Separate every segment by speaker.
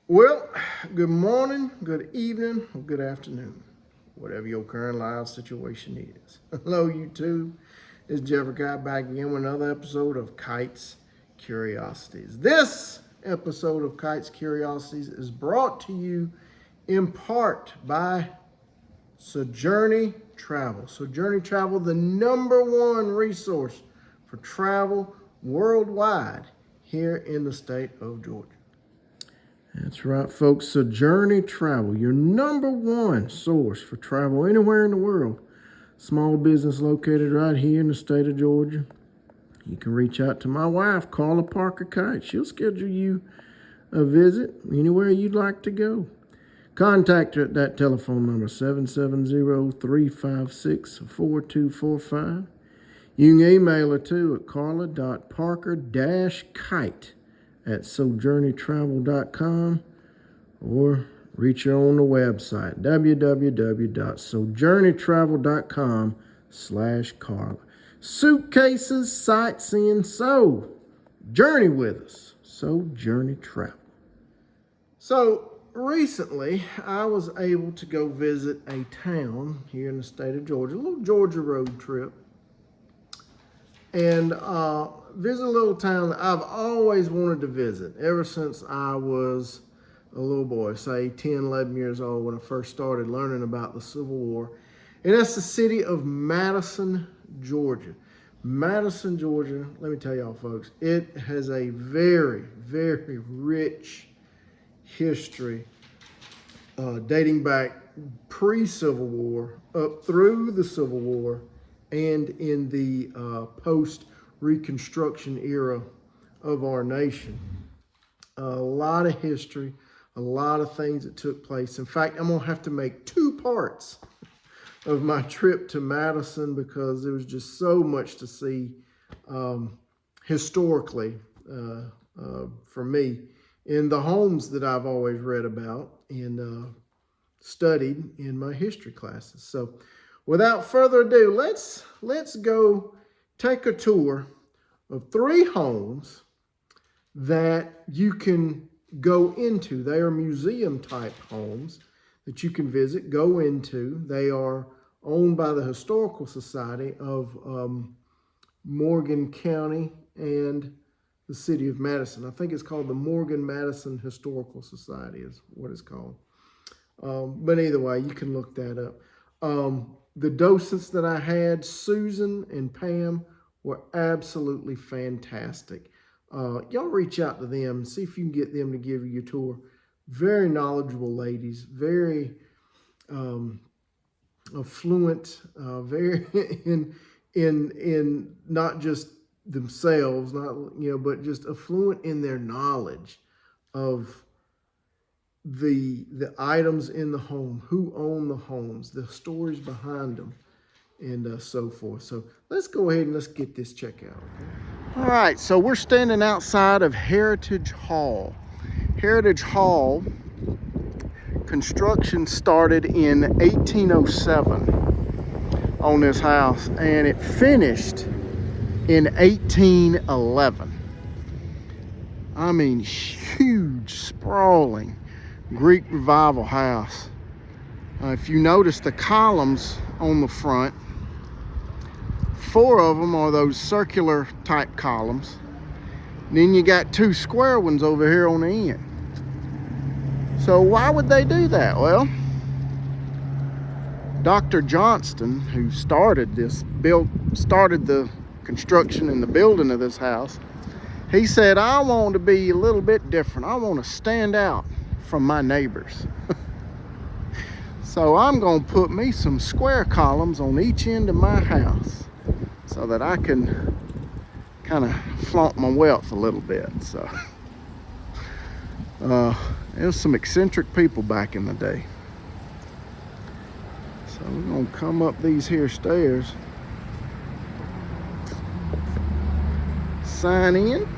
Speaker 1: Well, good morning, good evening, or good afternoon, whatever your current live situation is. Hello, YouTube. It's Jeffrey Kite back again with another episode of Kite's Curiosities. This episode of Kite's Curiosities is brought to you in part by Sojourney Travel. Sojourney Travel, the #1 resource for travel worldwide here in the state of Georgia. That's right, folks. Sojourney Travel, your #1 source for travel anywhere in the world. Small business located right here in the state of Georgia. You can reach out to my wife, Carla Parker-Kite. She'll schedule you a visit anywhere you'd like to go. Contact her at that telephone number, 770-356-4245. You can email her too at carla.parker-kite@sojourneytravel.com or reach her on the website, www.sojourneytravel.com/Carla. Suitcases, sightseeing, so journey with us. Sojourney Travel. So recently, I was able to go visit a town here in the state of Georgia, a little Georgia road trip, and visit a little town that I've always wanted to visit ever since I was a little boy, say 10, 11 years old, when I first started learning about the Civil War. And that's the city of Madison, Georgia. Madison, Georgia, let me tell y'all folks, it has a very, very rich history dating back pre-Civil War up through the Civil War and in the post-Reconstruction era of our nation. A lot of history, a lot of things that took place. In fact, I'm going to have to make 2 parts of my trip to Madison because there was just so much to see historically for me in the homes that I've always read about and studied in my history classes. So without further ado, let's go take a tour of 3 homes that you can go into. They are museum type homes that you can visit, go into. They are owned by the Historical Society of Morgan County and the city of Madison. I think it's called the Morgan-Madison Historical Society is what it's called. But either way, you can look that up. The docents that I had, Susan and Pam, were absolutely fantastic. Y'all reach out to them and see if you can get them to give you a tour. Very knowledgeable ladies, very affluent, very in not just themselves, but just affluent in their knowledge of the items in the home, who own the homes, the stories behind them, and so forth. So let's go ahead and let's get this check out. Okay? All right, so we're standing outside of Heritage Hall. Heritage Hall construction started in 1807 on this house, and it finished in 1811. I mean, huge, sprawling Greek Revival house. If you notice the columns on the front, 4 of them are those circular type columns. And then you got 2 square ones over here on the end. So why would they do that? Well, Dr. Johnston, who started the construction and the building of this house, he said, I want to be a little bit different. I want to stand out from my neighbors. So I'm going to put me some square columns on each end of my house so that I can kind of flaunt my wealth a little bit. So there's some eccentric people back in the day. So we're going to come up these here stairs, sign in,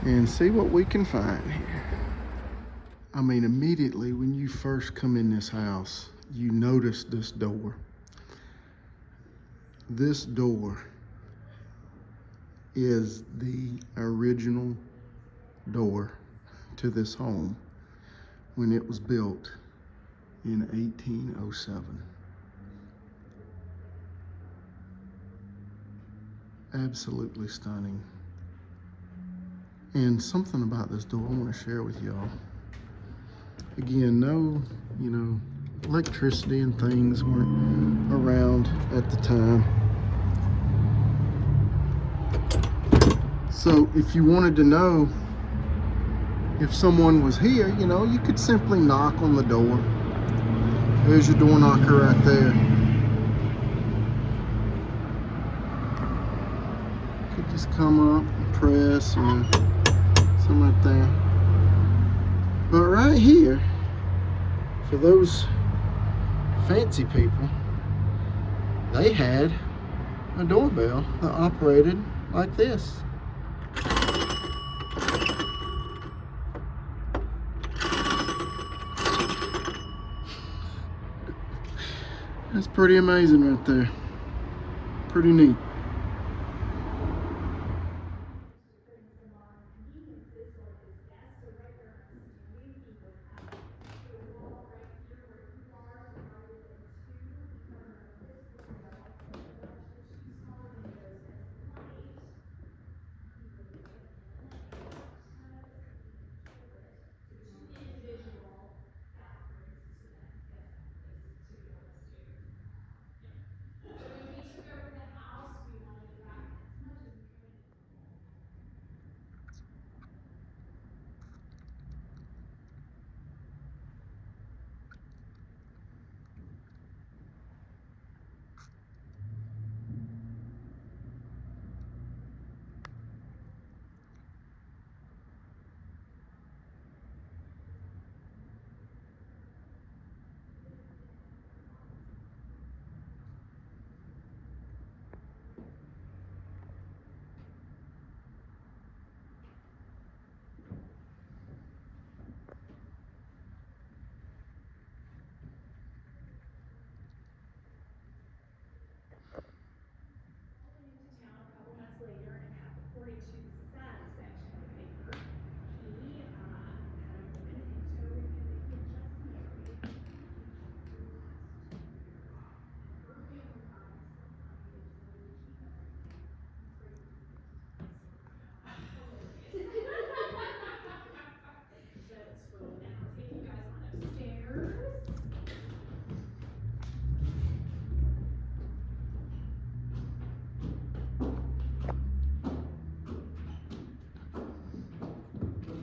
Speaker 1: and see what we can find here. I mean, immediately when you first come in this house, you notice this door. This door is the original door to this home when it was built in 1807. Absolutely stunning. And something about this door I want to share with y'all. Again, no, electricity and things weren't around at the time. So if you wanted to know if someone was here, you could simply knock on the door. There's your door knocker right there. You could just come up and press, something like that. But right here, for those fancy people, they had a doorbell that operated like this. That's pretty amazing right there. Pretty neat.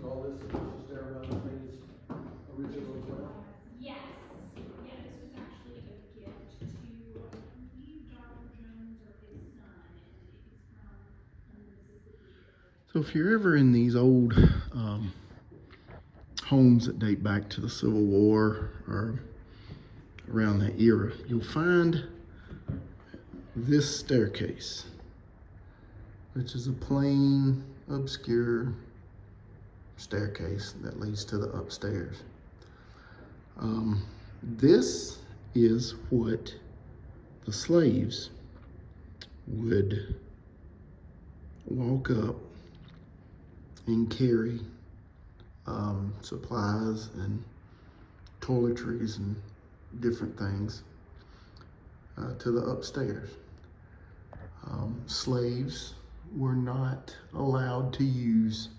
Speaker 1: All this is there around the thing is original as well?
Speaker 2: Yes. Yeah, this was actually a gift to, I believe, Dr. Jones or his son, and it's from the Mississippi area.
Speaker 1: So if you're ever in these old homes that date back to the Civil War or around that era, you'll find this staircase, which is a plain, obscure staircase that leads to the upstairs. This is what the slaves would walk up and carry supplies and toiletries and different things to the upstairs. Slaves were not allowed to use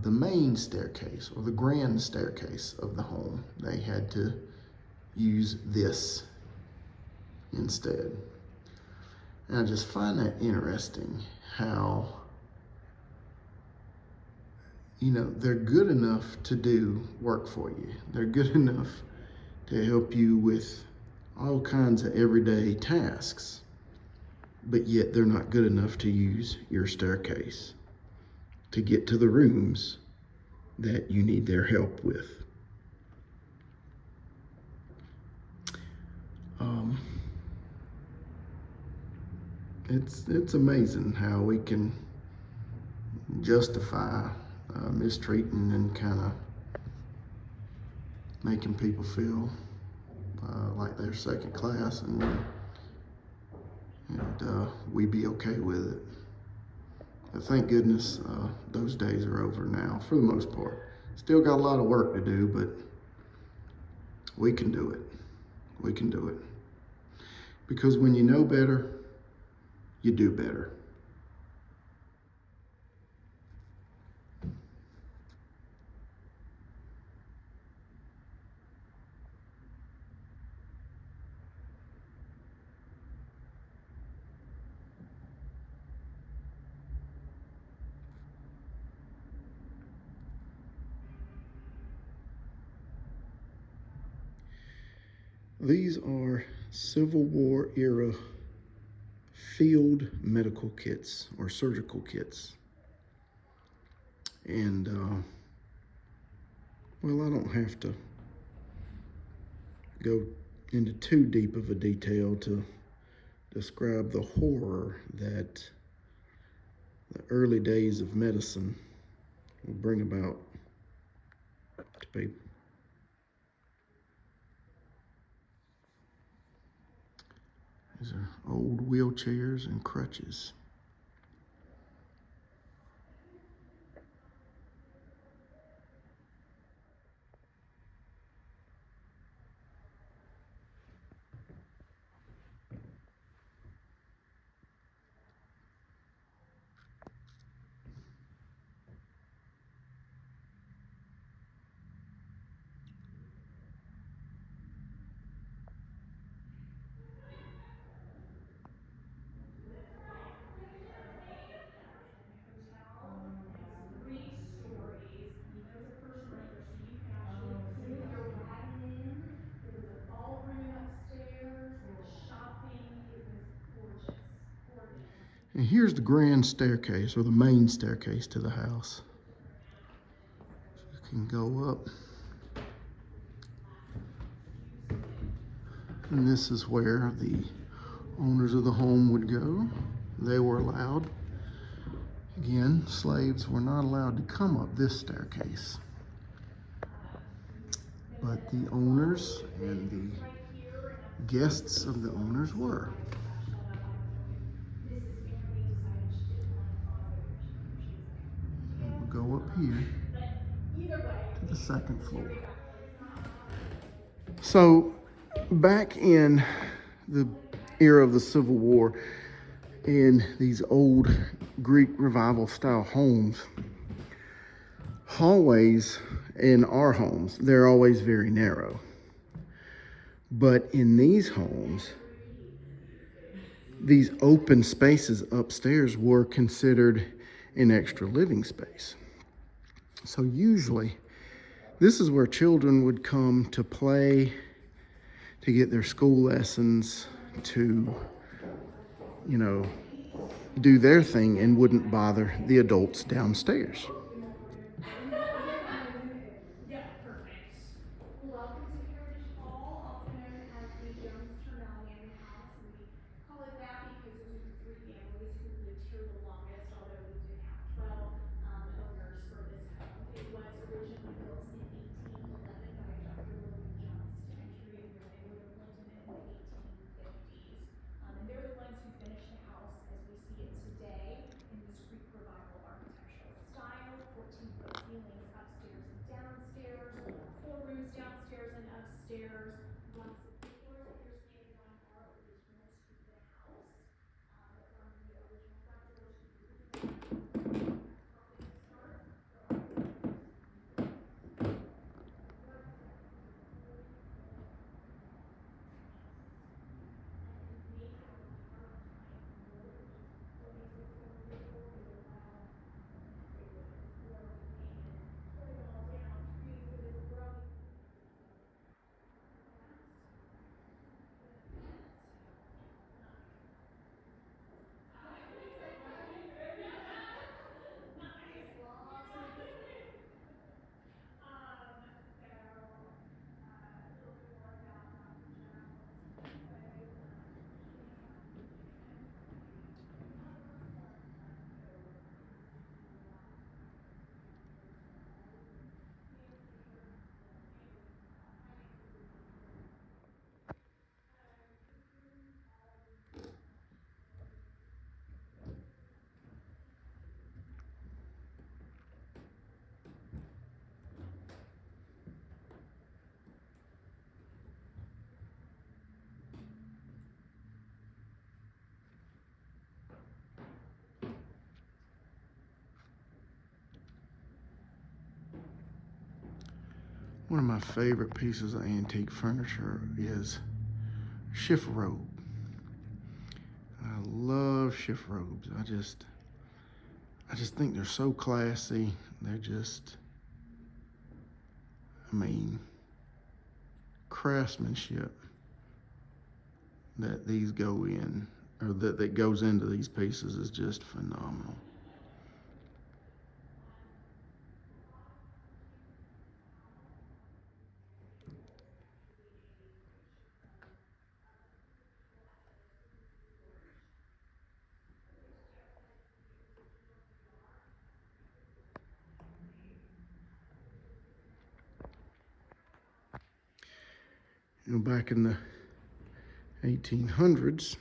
Speaker 1: the main staircase or the grand staircase of the home. They had to use this instead. And I just find that interesting how, they're good enough to do work for you. They're good enough to help you with all kinds of everyday tasks, but yet they're not good enough to use your staircase to get to the rooms that you need their help with. It's amazing how we can justify mistreating and kind of making people feel like they're second class, and we be okay with it. But thank goodness those days are over now for the most part. Still got a lot of work to do, but we can do it. We can do it. Because when you know better, you do better. These are Civil War era field medical kits or surgical kits. And, well, I don't have to go into too deep of a detail to describe the horror that the early days of medicine will bring about to people. These are old wheelchairs and crutches. And here's the grand staircase, or the main staircase to the house. You can go up. And this is where the owners of the home would go. They were allowed. Again, slaves were not allowed to come up this staircase. But the owners and the guests of the owners were. We'll go up here to the second floor. So back in the era of the Civil War, in these old Greek revival style homes, hallways in our homes, they're always very narrow. But in these homes, these open spaces upstairs were considered an extra living space. So usually, this is where children would come to play, to get their school lessons, to, do their thing and wouldn't bother the adults downstairs.
Speaker 2: Welcome to Heritage Hall, also known as the Jones-Turnell Manor House, and we call it that because those are the three families who lived here the longest, although we did have 12 owners for this home. It was originally built in 1811 by Dr. William Johnston, treated here in the Neighborhood of Clinton in the 1850s. And they're the ones who finished the house as we see it today in this Greek revival architectural style.
Speaker 1: One of my favorite pieces of antique furniture is shift robe. I love shift robes. I just think they're so classy. They're just, I mean, craftsmanship that these go in, or that goes into these pieces is just phenomenal. You know, back in the 1800s,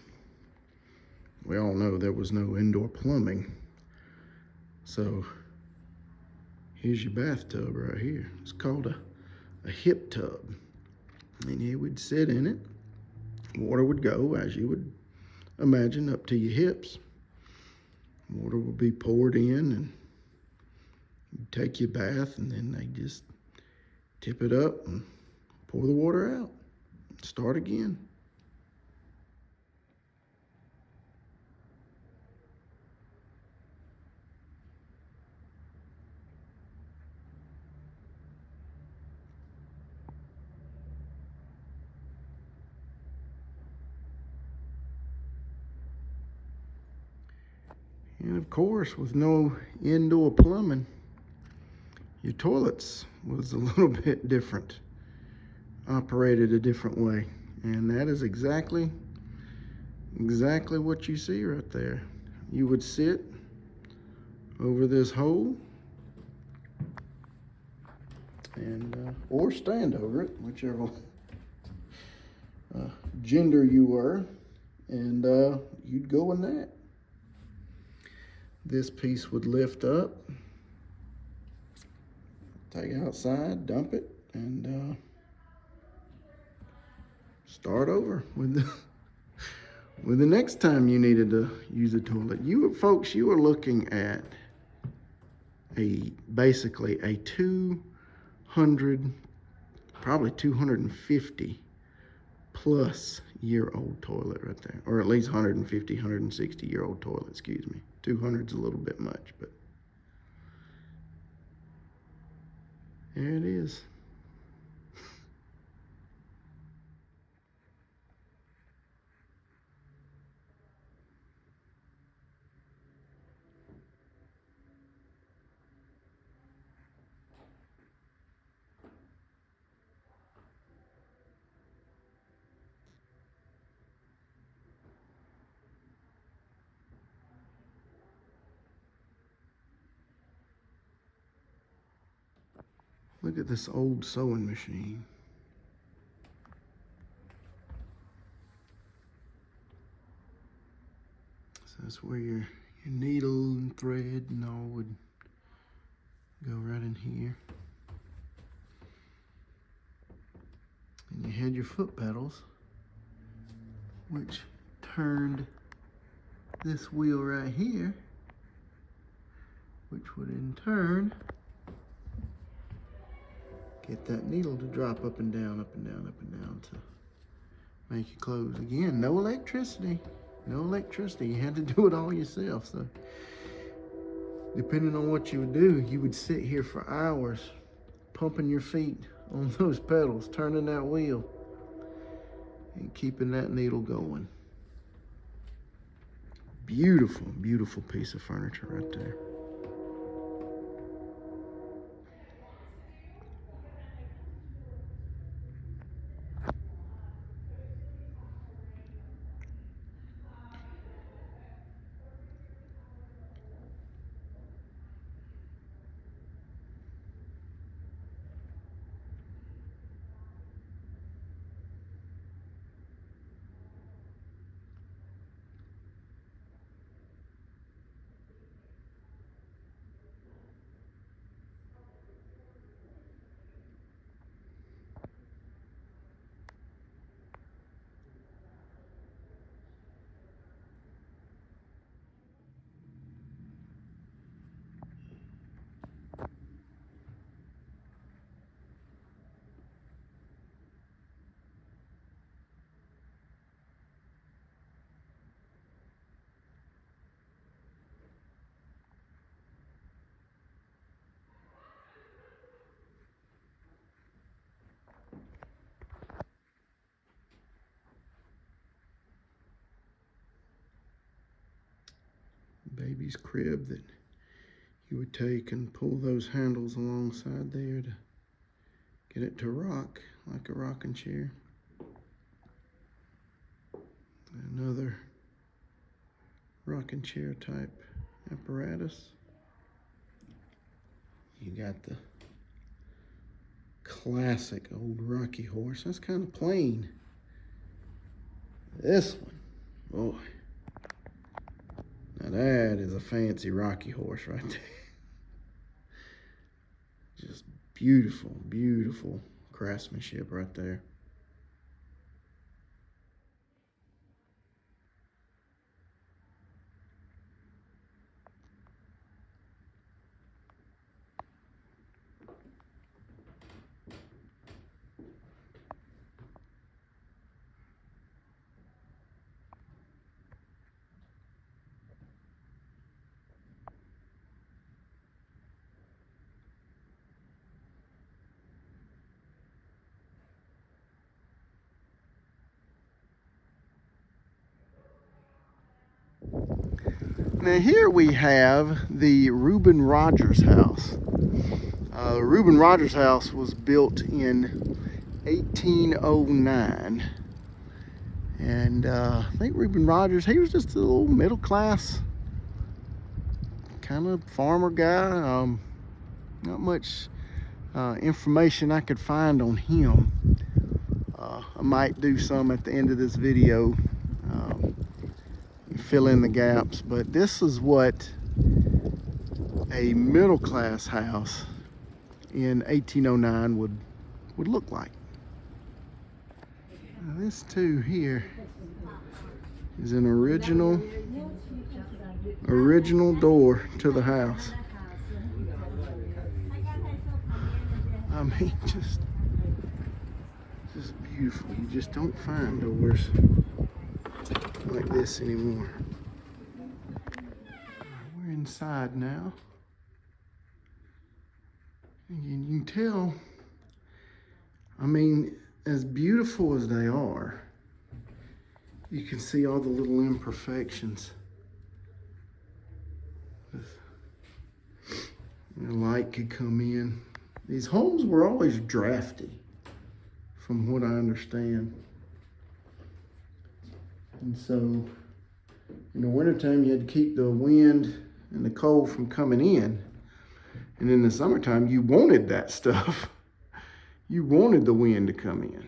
Speaker 1: we all know there was no indoor plumbing. So here's your bathtub right here. It's called a hip tub. And you would sit in it. Water would go, as you would imagine, up to your hips. Water would be poured in, and you'd take your bath, and then they just tip it up and pour the water out. Start again. And of course, with no indoor plumbing, your toilets was a little bit different, operated a different way. And that is exactly what you see right there. You would sit over this hole and or stand over it, whichever gender you were, and you'd go in that. This piece would lift up, take it outside, dump it, and start over with the next time you needed to use a toilet. You were looking at basically a 200, probably 250 plus year old toilet right there, or at least 150, 160 year old toilet, excuse me. 200's a little bit much, but there it is. Look at this old sewing machine. So that's where your needle and thread and all would go right in here. And you had your foot pedals, which turned this wheel right here, which would in turn get that needle to drop up and down, up and down, up and down to make you close. Again, no electricity. No electricity. You had to do it all yourself. So depending on what you would do, you would sit here for hours pumping your feet on those pedals, turning that wheel, and keeping that needle going. Beautiful, beautiful piece of furniture right there. baby's crib that you would take and pull those handles alongside there to get it to rock like a rocking chair. Another rocking chair type apparatus. You got the classic old rocky horse. That's kind of plain. This one, boy, now that is a fancy rocky horse right there. Just beautiful, beautiful craftsmanship right there. Now here we have the Reuben Rogers house. Reuben Rogers house was built in 1809. And I think Reuben Rogers, he was just a little middle class kind of farmer guy. Not much information I could find on him. I might do some at the end of this video. Fill in the gaps, but this is what a middle class house in 1809 would look like. Now this too here is an original door to the house. I mean, just beautiful. You just don't find doors like this anymore. We're inside now. And you can tell, I mean, as beautiful as they are, you can see all the little imperfections. The light could come in. These homes were always drafty, from what I understand. And so, in the wintertime, you had to keep the wind and the cold from coming in. And in the summertime, you wanted that stuff. You wanted the wind to come in.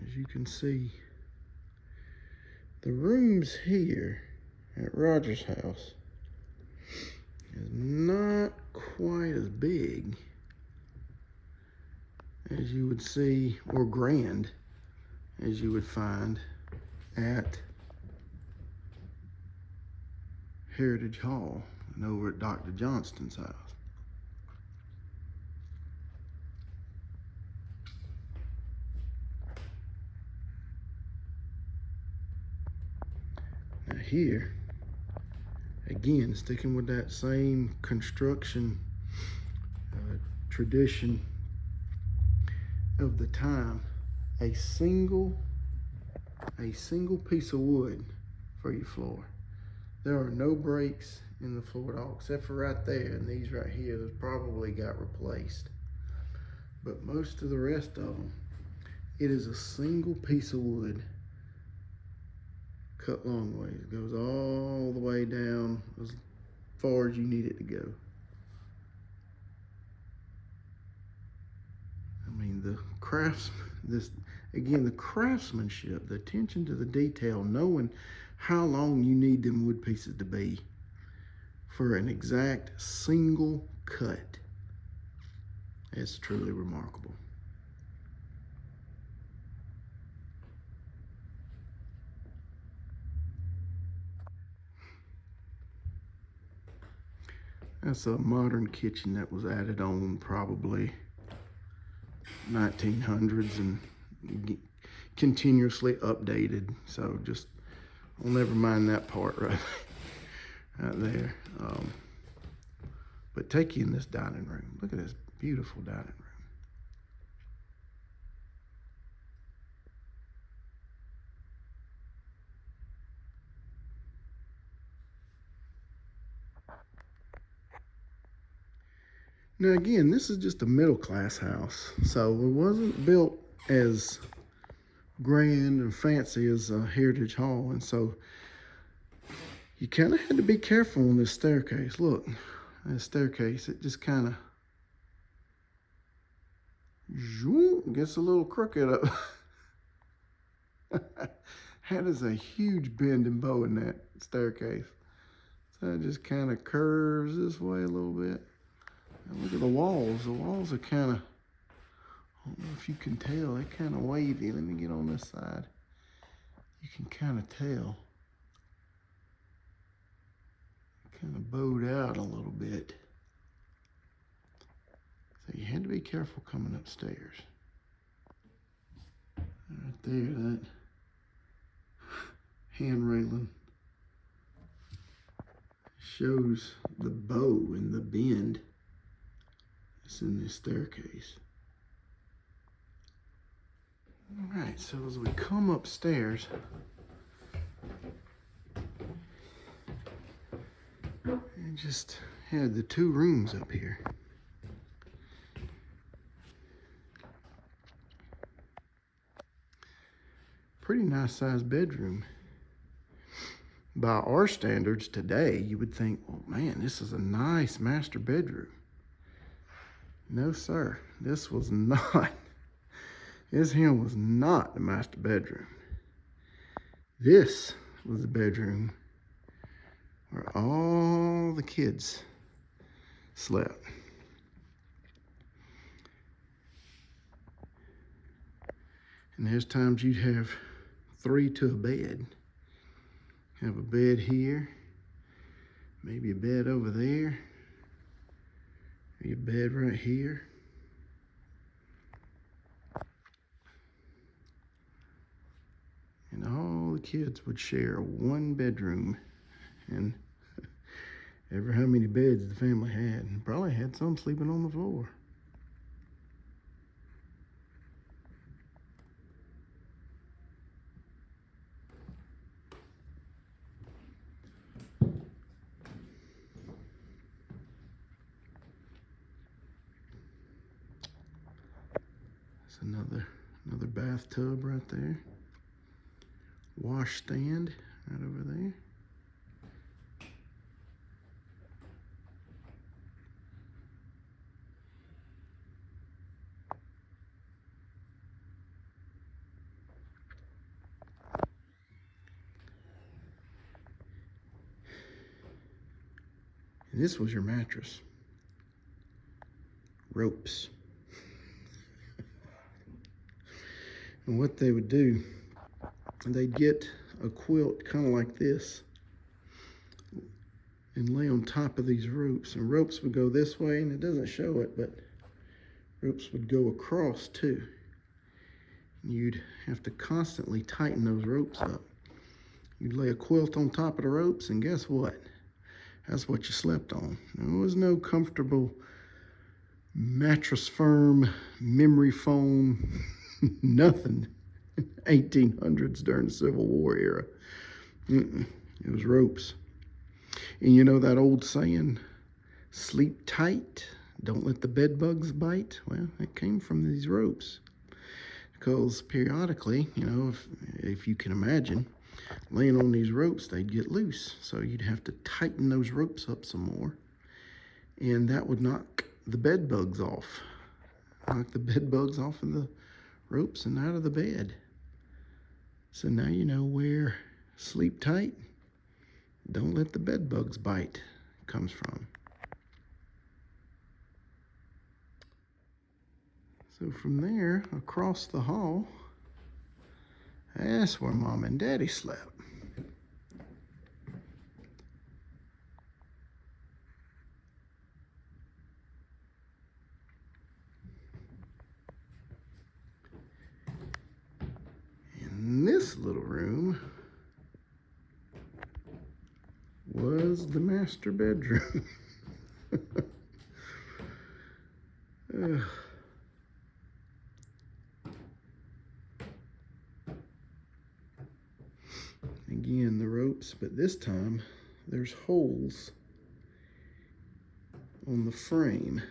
Speaker 1: As you can see, The rooms here at Roger's house is not quite as big as you would see, or grand as you would find at Heritage Hall and over at Dr. Johnston's house. Now here, again, sticking with that same construction tradition of the time, a single piece of wood for your floor. There are no breaks in the floor at all, except for right there, and these right here, those probably got replaced. But most of the rest of them, it is a single piece of wood cut long ways. It goes all the way down as far as you need it to go. I mean, the craftsmanship, the attention to the detail, knowing how long you need them wood pieces to be for an exact single cut. It's truly remarkable. That's a modern kitchen that was added on probably 1900s and continuously updated. So just, I'll never mind that part right there. But take you in this dining room. Look at this beautiful dining room. Now again, this is just a middle class house, so it wasn't built as grand and fancy as a Heritage Hall, and so you kind of had to be careful on this staircase. Look, this staircase, it just kind of gets a little crooked up. That is a huge bend and bow in that staircase. So it just kind of curves this way a little bit. And look at the walls. The walls are kind of, I don't know if you can tell, they're kind of wavy. Let me get on this side. You can kind of tell. Kind of bowed out a little bit. So you had to be careful coming upstairs. Right there, that hand railing shows the bow and the bend that's in this staircase. All right, so as we come upstairs, I just had the two rooms up here. Pretty nice sized bedroom. By our standards today, you would think, oh man, this is a nice master bedroom. No, sir, this was not. This here was not the master bedroom. This was the bedroom where all the kids slept. And there's times you'd have 3 to a bed. Have a bed here, maybe a bed over there, maybe a bed right here. And all the kids would share one bedroom, and ever how many beds the family had, and probably had some sleeping on the floor. That's another bathtub right there. Wash stand right over there. This was your mattress. Ropes. And what they would do, they'd get a quilt kind of like this and lay on top of these ropes. And ropes would go this way, and it doesn't show it, but ropes would go across too. You'd have to constantly tighten those ropes up. You'd lay a quilt on top of the ropes, and guess what? That's what you slept on. There was no comfortable mattress firm, memory foam, nothing. 1800s during the Civil War era. It was ropes. And you know that old saying, sleep tight, don't let the bed bugs bite? Well, it came from these ropes. Because periodically, you know, if you can imagine, laying on these ropes, they'd get loose. So you'd have to tighten those ropes up some more. And that would knock the bed bugs off. Knock the bed bugs off of the ropes and out of the bed. So now you know where sleep tight, don't let the bed bugs bite comes from. So from there, across the hall, that's where Mom and Daddy slept. And this little room was the master bedroom. Again, the ropes, but this time there's holes on the frame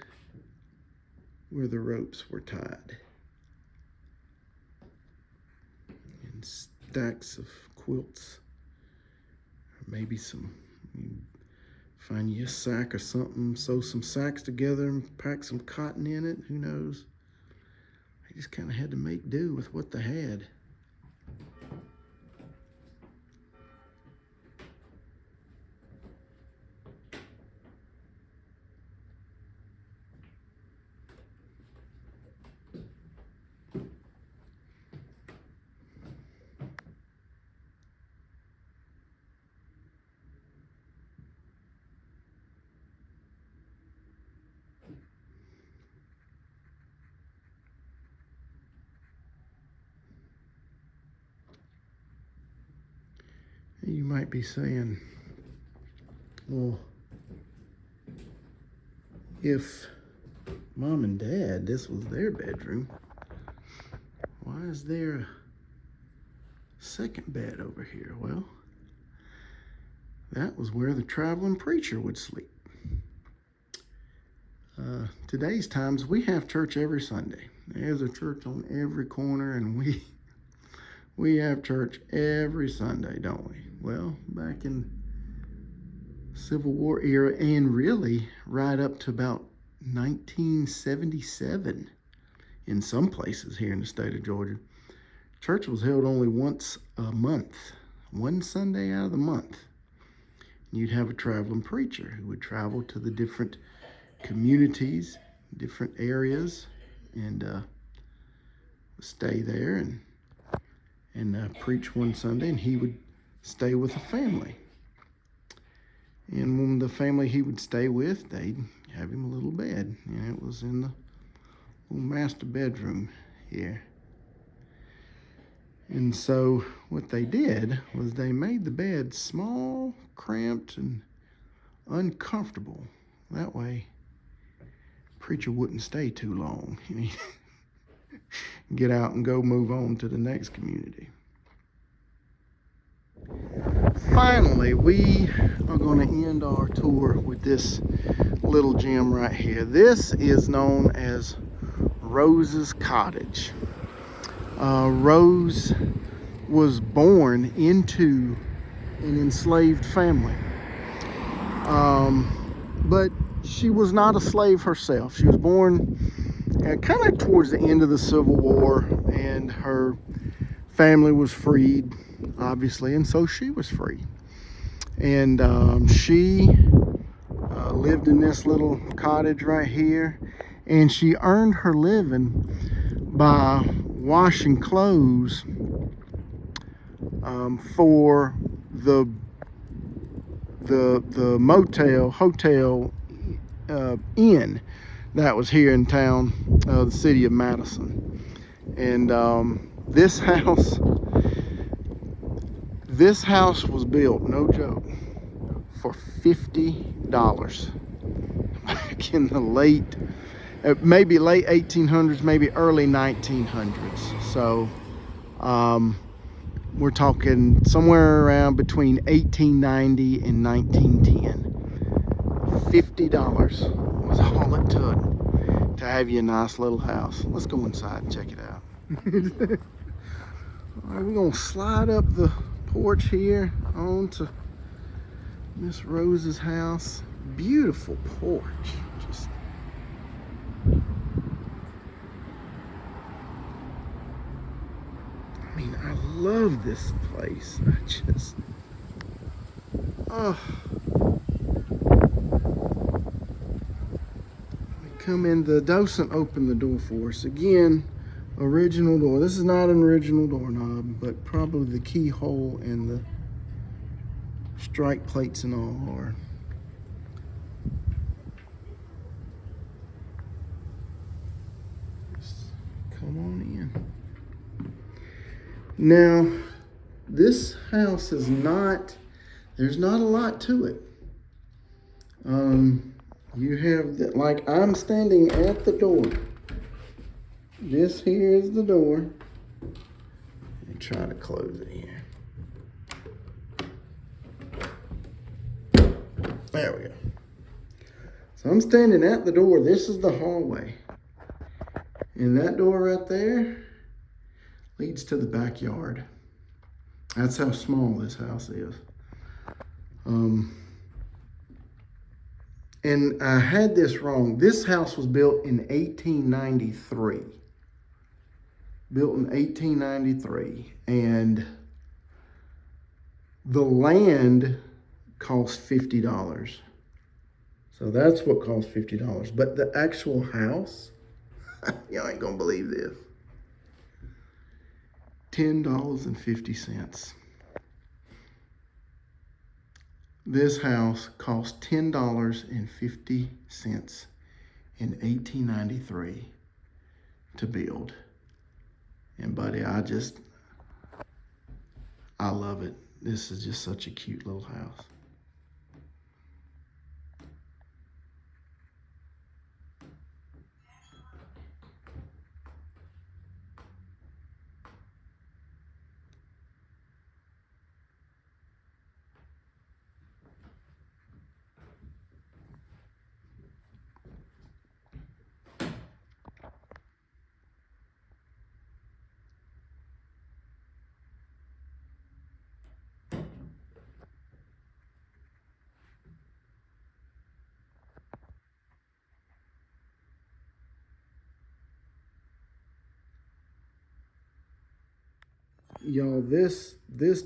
Speaker 1: where the ropes were tied. And stacks of quilts, or maybe some, you find you a sack or something, sew some sacks together and pack some cotton in it, who knows. They just kind of had to make do with what they had. You might be saying, well, if Mom and Dad, this was their bedroom, why is there a second bed over here? Well, that was where the traveling preacher would sleep. Today's times, we have church every Sunday. There's a church on every corner, and we have church every Sunday, don't we? Well, back in Civil War era, and really right up to about 1977 in some places here in the state of Georgia, church was held only once a month, one Sunday out of the month. You'd have a traveling preacher who would travel to the different communities, different areas, and stay there and preach one Sunday, and he would stay with a family. And when the family he would stay with, they'd have him a little bed, and it was in the little master bedroom here. And so what they did was they made the bed small, cramped, and uncomfortable. That way, preacher wouldn't stay too long. He'd get out and go move on to the next community. Finally, we are going to end our tour with this little gem right here. This is known as Rose's Cottage. Rose was born into an enslaved family, but she was not a slave herself. She was born kind of towards the end of the Civil War, and her family was freed, obviously, and so she was free. And she lived lived in this little cottage right here, and she earned her living by washing clothes for the hotel inn that was here in town, the city of Madison. And this house was built, no joke, for $50 back in the maybe late 1800s, maybe early 1900s. So we're talking somewhere around between 1890 and 1910. $50 was all it took to have you a nice little house. Let's go inside and check it out. All right, we're gonna slide up the porch here onto Miss Rose's house. Beautiful porch. Just I mean, I love this place. Oh. We come in, the docent opened the door for us. Again, original door. This is not an original doorknob, but probably the keyhole and the strike plates and all are. Just come on in. Now, this house is not, there's not a lot to it. You have, like, I'm standing at the door. This here is the door. And try to close it here. There we go. So I'm standing at the door. This is the hallway. And that door right there leads to the backyard. That's how small this house is. And I had this wrong. This house was built in 1893. Built in 1893. And the land cost $50. So that's what cost $50. But the actual house, y'all ain't gonna believe this. $10.50. This house cost $10.50 in 1893 to build. And buddy, I love it. This is just such a cute little house. Y'all, this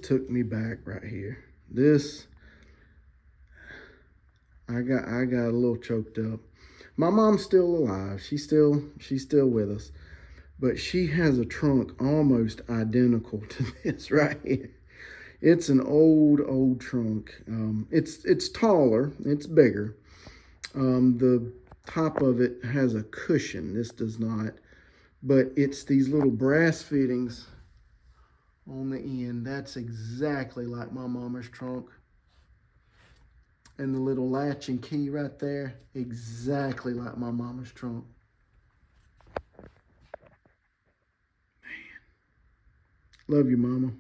Speaker 1: took me back right here. I got a little choked up. My mom's still alive. She's still with us. But she has a trunk almost identical to this right here. It's an old trunk. It's taller, it's bigger. The top of it has a cushion. This does not. But it's these little brass fittings on the end. That's exactly like my mama's trunk. And the little latch and key right there, exactly like my mama's trunk. Man, love you, mama.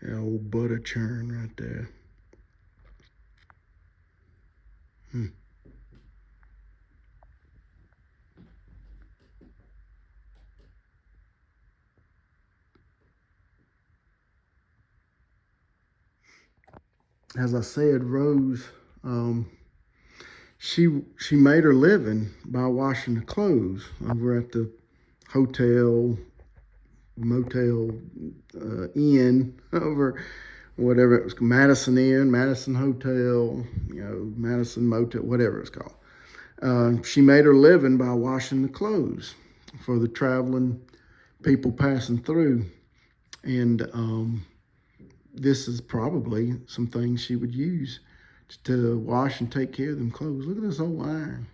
Speaker 1: That old butter churn right there. As I said, Rose, she made her living by washing the clothes over at the hotel, motel, inn over whatever it was, Madison Inn, Madison Hotel, Madison Motel, whatever it's called. She made her living by washing the clothes for the traveling people passing through. And this is probably some things she would use to wash and take care of them clothes. Look at this old iron.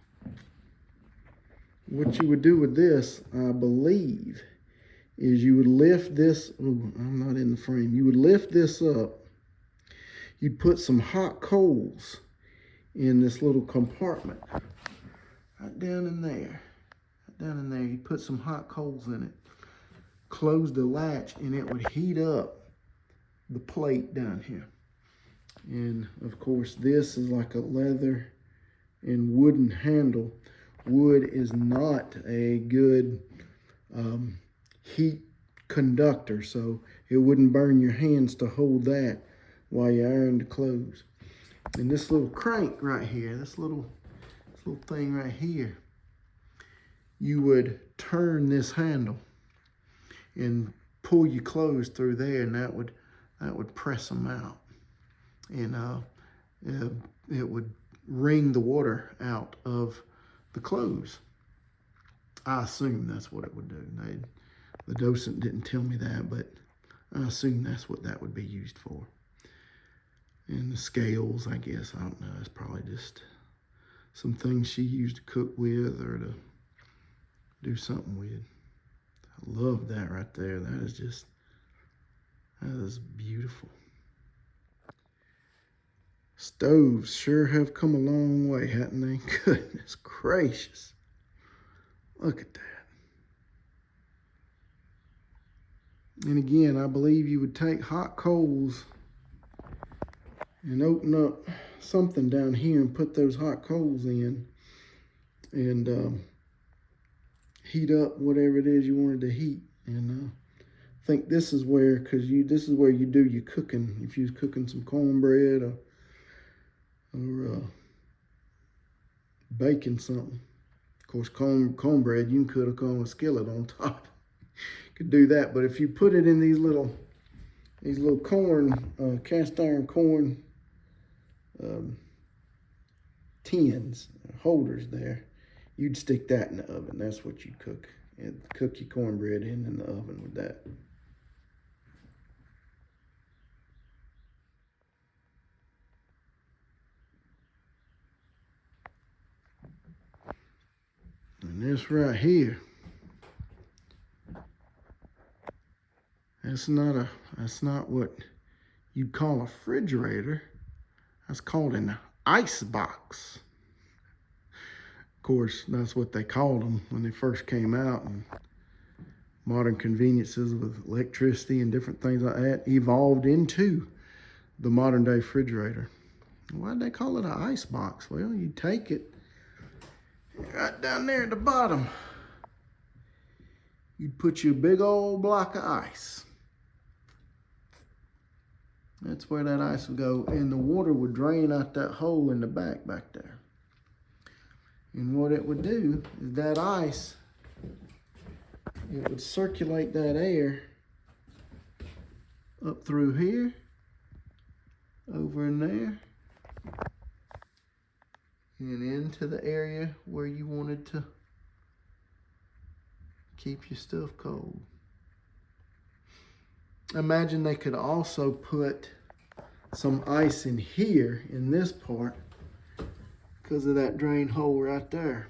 Speaker 1: What you would do with this, I believe, is you would lift this. Oh, I'm not in the frame. You would lift this up. You'd put some hot coals in this little compartment. Right down in there. Right down in there. You put some hot coals in it. Close the latch and it would heat up the plate down here. And of course this is like a leather and wooden handle. Wood is not a good heat conductor, so it wouldn't burn your hands to hold that while you iron the clothes. And this little crank right here, this little thing right here, you would turn this handle and pull your clothes through there, and that would press them out, and it would wring the water out of the clothes. I assume that's what it would do. The docent didn't tell me that, but I assume that's what that would be used for. And the scales, I guess, I don't know, it's probably just some things she used to cook with or to do something with. I love that right there. That is beautiful. Stoves sure have come a long way, haven't they? Goodness gracious. Look at that. And again, I believe you would take hot coals and open up something down here and put those hot coals in and heat up whatever it is you wanted to heat. And I think this is where, this is where you do your cooking. If you're cooking some cornbread or baking something. Of course, cornbread, you can cook on a skillet on top. You could do that, but if you put it in these little corn, cast iron corn tins, holders there, you'd stick that in the oven. That's what you'd cook. And cook your cornbread in the oven with that. And this right here, that's not what you'd call a refrigerator. That's called an ice box. Of course, that's what they called them when they first came out, and modern conveniences with electricity and different things like that evolved into the modern day refrigerator. Why'd they call it an ice box? Well, you take it right down there at the bottom. You'd put your big old block of ice. That's where that ice would go, and the water would drain out that hole in the back there. And what it would do is that ice, it would circulate that air up through here, over in there, and into the area where you wanted to keep your stuff cold. Imagine they could also put some ice in here, in this part, because of that drain hole right there.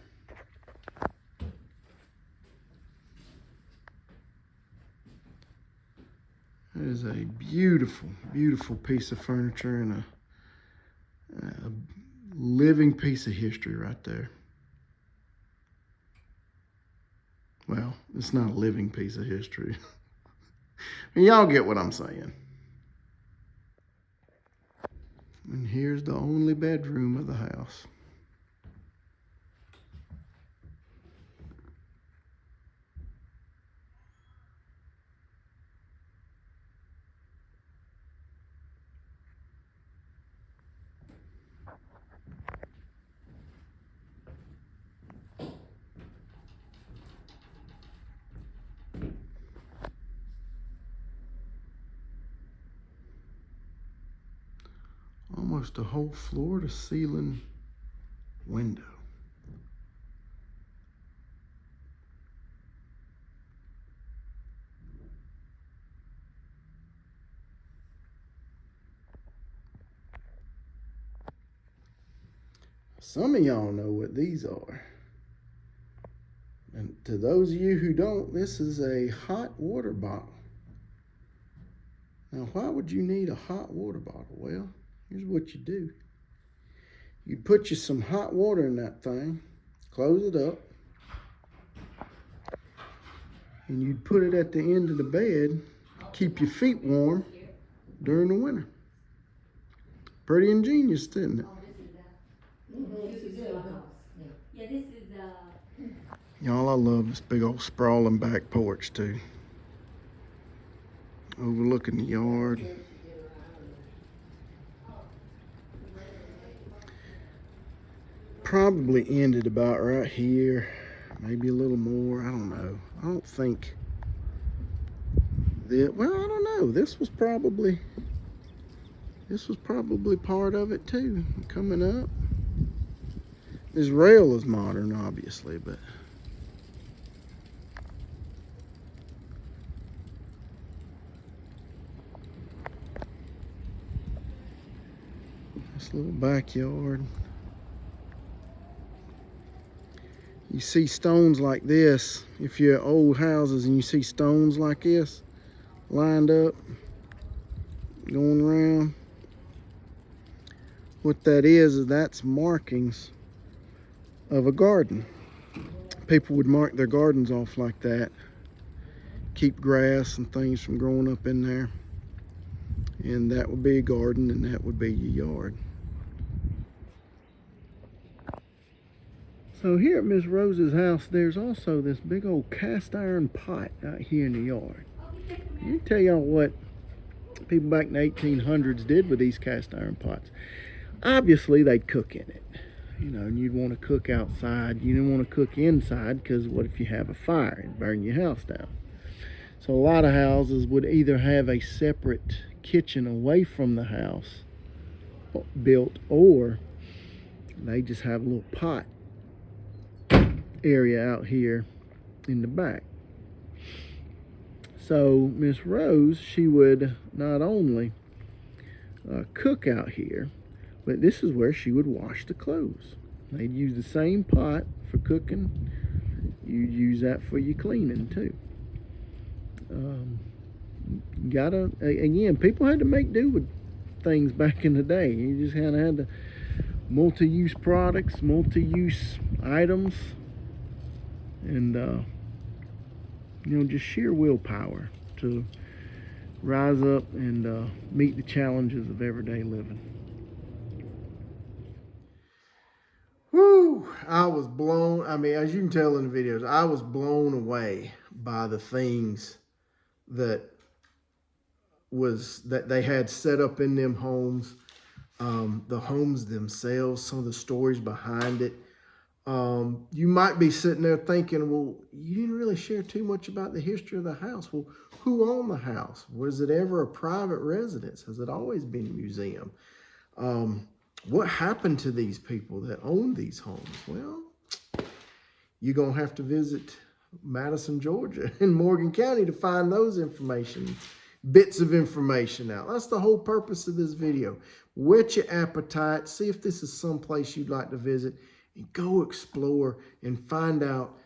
Speaker 1: That is a beautiful, beautiful piece of furniture and a living piece of history right there. Well, it's not a living piece of history. Y'all get what I'm saying. And here's the only bedroom of the house. Almost a whole floor to ceiling window. Some of y'all know what these are. And to those of you who don't, this is a hot water bottle. Now, why would you need a hot water bottle? Well, here's what you do. You'd put you some hot water in that thing, close it up, and you'd put it at the end of the bed, keep your feet warm during the winter. Pretty ingenious, isn't it?
Speaker 3: This is the house. Yeah, this is the.
Speaker 1: Y'all, I love this big old sprawling back porch too. Overlooking the yard. Probably ended about right here, maybe a little more. I don't know. I don't think that. Well, I don't know. This was probably part of it too. Coming up, this rail is modern, obviously, but this little backyard. You see stones like this, if you're at old houses and you see stones like this lined up, going around, what that is that's markings of a garden. People would mark their gardens off like that, keep grass and things from growing up in there, and that would be a garden and that would be your yard. So here at Miss Rose's house, there's also this big old cast iron pot out here in the yard. Let me tell y'all what people back in the 1800s did with these cast iron pots. Obviously, they'd cook in it. You know, and you'd want to cook outside. You didn't want to cook inside because what if you have a fire and burn your house down? So a lot of houses would either have a separate kitchen away from the house built, or they just have a little pot area out here in the back. So Miss Rose, she would not only cook out here, but this is where she would wash the clothes. They'd use the same pot for cooking. You'd use that for your cleaning too. Again, people had to make do with things back in the day. You just had the multi-use products, multi-use items, and just sheer willpower to rise up and meet the challenges of everyday living. Woo! I was blown. I mean, as you can tell in the videos, I was blown away by the things that they had set up in them homes, the homes themselves, some of the stories behind it. You might be sitting there thinking, well, you didn't really share too much about the history of the house. Well, who owned the house? Was it ever a private residence? Has it always been a museum? What happened to these people that owned these homes? Well, you're going to have to visit Madison, Georgia, and Morgan County to find those bits of information out. That's the whole purpose of this video. Whet your appetite, see if this is someplace you'd like to visit, and go explore and find out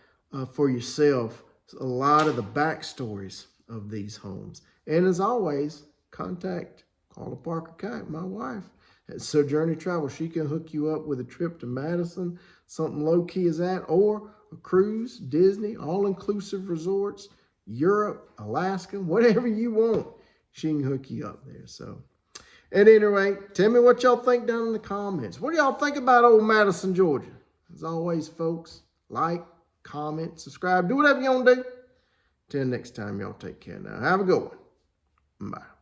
Speaker 1: for yourself a lot of the backstories of these homes. And as always, contact Carla Parker-Kite, my wife, at Sojourney Travel. She can hook you up with a trip to Madison, something low-key as that, or a cruise, Disney, all-inclusive resorts, Europe, Alaska, whatever you want, she can hook you up there. So, At any rate, tell me what y'all think down in the comments. What do y'all think about old Madison, Georgia? As always, folks, like, comment, subscribe, do whatever you want to do. Till next time, y'all take care now. Have a good one. Bye.